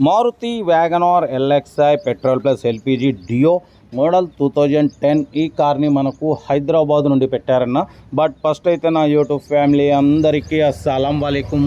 Maruti Wagon R LXI petrol plus LPG duo model 2010 ఈ కార్ని మనకు హైదరాబాద్ నుండి పెట్టారన్న. బట్ ఫస్ట్ అయితే నా యూట్యూబ్ ఫ్యామిలీ అందరికీ అస్సలం వాలేకుం,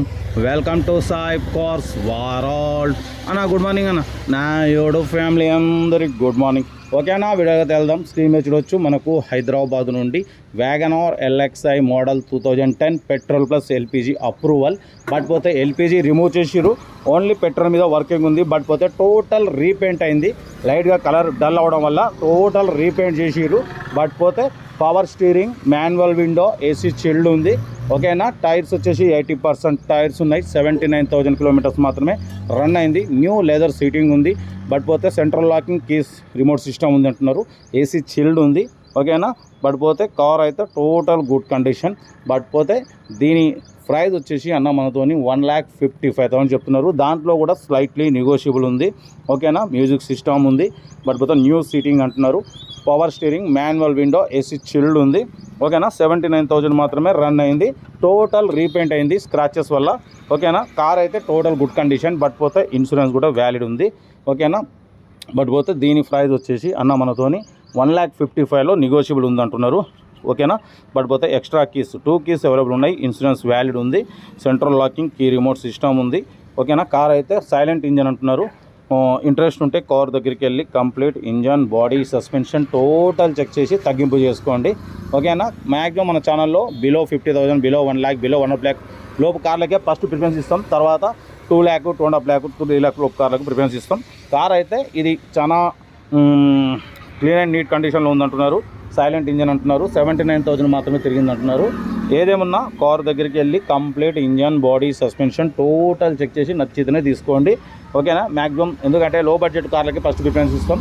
welcome to Sai cars world అన్న. గుడ్ మార్నింగ్ అన్న. నా యూట్యూబ్ ఫ్యామిలీ అందరికి గుడ్ మార్నింగ్. ఓకేనా, వీడియోగా వెళ్దాం. స్క్రీన్ మీద చూడొచ్చు మనకు హైదరాబాద్ నుండి Wagon R LXI model 2010 petrol plus LPG approval. But పోతే ఎల్పిజి రిమూవ్ చేసిరు, ఓన్లీ పెట్రోల్ మీద వర్కింగ్ ఉంది. బట్ పోతే టోటల్ రీపెయింట్ అయింది, లైట్గా కలర్ డల్ అవ్వడం వల్ల టోటల్ రీపెయింట్ చేసిరు. బట్ పోతే power steering, manual window, AC chilled ఉంది. ఓకేనా, టైర్స్ వచ్చేసి 80% టైర్స్ ఉన్నాయి. 79,000 కిలోమీటర్స్ మాత్రమే రన్ అయింది. న్యూ లెదర్ సీటింగ్ ఉంది. బట్ పోతే central locking keys remote system ఉంది అంటున్నారు. ఏసీ చిల్డ్ ఉంది. ఓకేనా, బట్ పోతే కార్ అయితే టోటల్ గుడ్ కండిషన్. బట్ పోతే దీని ప్రైస్ వచ్చేసి అన్న మనతోని 1,55,000 చెప్తున్నారు. దాంట్లో కూడా స్లైట్లీ నెగోషియబుల్ ఉంది. ఓకేనా, మ్యూజిక్ సిస్టమ్ ఉంది. బట్ పోతే న్యూ సీటింగ్ అంటున్నారు. Power steering, manual window, AC chilled ఉంది. ఓకేనా, 79,000 మాత్రమే రన్ అయింది. టోటల్ రీపెయింట్ అయింది స్క్రాచెస్ వల్ల. ఓకేనా, కార్ అయితే టోటల్ గుడ్ కండిషన్. బట్ పోతే ఇన్సూరెన్స్ కూడా వ్యాలిడ్ ఉంది. ఓకేనా, బట్ పోతే దీని ప్రైస్ వచ్చేసి అన్న మనతోని 1,55,000లో నెగోషియబుల్ ఉంది అంటున్నారు. ఓకేనా, బట్ పోతే ఎక్స్ట్రా కీస్ 2 కీస్ అవైలబుల్ ఉన్నాయి. ఇన్సూరెన్స్ వ్యాలిడ్ ఉంది. Central locking key remote system ఉంది. ఓకేనా, కార్ అయితే సైలెంట్ ఇంజన్ అంటున్నారు. ఇంట్రెస్ట్ ఉంటే కార్ దగ్గరికి వెళ్ళి complete engine, body, suspension total check చేసి తగ్గింపు చేసుకోండి. ఓకేనా, మ్యాక్సిమం మన ఛానల్లో below 50,000, below 1 lakh, below 1.5 lakh లోపు కార్లకే ఫస్ట్ ప్రిఫరెన్స్ ఇస్తాం. తర్వాత 2 lakh, 2.5 lakh, 3 lakh లోపు కార్లకు ప్రిఫరెన్స్ ఇస్తాం. కార్ అయితే ఇది చాలా క్లీన్ అండ్ నీట్ కండిషన్లో ఉందంటున్నారు. సైలెంట్ ఇంజన్ అంటున్నారు. 79,000 మాత్రమే తిరిగింది అంటున్నారు. ఏదేమన్నా కార్ దగ్గరికి వెళ్ళి complete engine, body, suspension total check చేసి నచ్చితేనే తీసుకోండి. ఓకేనా, మ్యాక్సిమం ఎందుకంటే లో బడ్జెట్ కార్లకి ఫస్ట్ ప్రిఫరెన్స్ ఇస్తాం.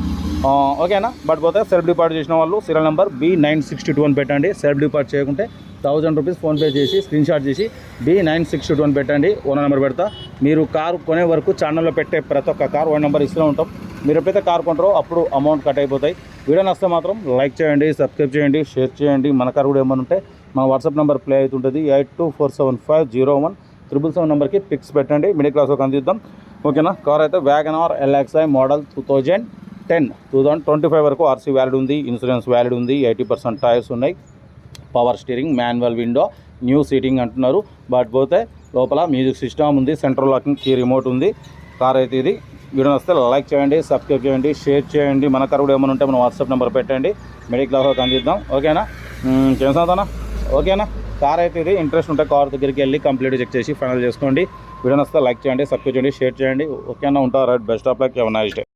ఓకేనా, బట్ పోతే సెల్ఫ్ డిపార్ట్ చేసిన వాళ్ళు సీరియల్ నెంబర్ B962 అని పెట్టండి. సెల్ఫ్ డిపార్ట్ చేయకుంటే 1000 రూపీస్ ఫోన్పే చేసి స్క్రీన్ షాట్ చేసి B962 అని పెట్టండి. ఓనర్ నెంబర్ పెడతా. మీరు కారు కొనే వరకు ఛానల్లో పెట్టే ప్రతి ఒక్క కార్ ఓనర్ నెంబర్ ఇస్తూనే ఉంటాం. మీరు ఎప్పుడైతే కార్ కొంటారో అప్పుడు అమౌంట్ కట్ అయిపోతాయి. వీడియో నచ్చితే మాత్రం లైక్ చేయండి, సబ్స్క్రైబ్ చేయండి, షేర్ చేయండి. మన కార్ కూడా ఏమైనా ఉంటే మా వాట్సాప్ నెంబర్ ప్లే అవుతుంటుంది. 8247501777 నెంబర్కి పిక్స్ పెట్టండి. మిడిల్ క్లాస్ ఒక అందిద్దాం. ఓకేనా, కార్ అయితే వ్యాగనార్ ఎల్ఎక్స్ఐ మోడల్ 2010, 2025 వరకు ఆర్సీ వ్యాలిడ్ ఉంది. ఇన్సూరెన్స్ వ్యాలిడ్ ఉంది. 80% టైర్స్ ఉన్నాయి. Power steering, manual window, new seating అంటున్నారు. బట్ పోతే లోపల మ్యూజిక్ సిస్టమ్ ఉంది. సెంట్రల్ లాకింగ్ కీ రిమోట్ ఉంది. కార్ అయితే ఇది. వీడియో వస్తే లైక్ చేయండి, సబ్స్క్రైబ్ చేయండి, షేర్ చేయండి. మన కార్ కూడా ఏమైనా ఉంటే మన వాట్సాప్ నెంబర్ పెట్టండి. మిడిల్ క్లాస్ ఒక అందిద్దాం. ఓకేనా, చేస్తానా? ఓకేనా, కార్ అయితే ఇది. ఇంట్రెస్ట్ ఉంటే కార్ దగ్గరికి వెళ్ళి కంప్లీట్ చెక్ చేసి ఫైనల్ చేసుకోండి. వీడియో వస్తే లైక్ చేయండి, సబ్స్క్రైబ్ చేయండి, షేర్ చేయండి. ఓకేనా, ఉంటారు. Right, best of luck. ఏమన్నా ఇష్టం.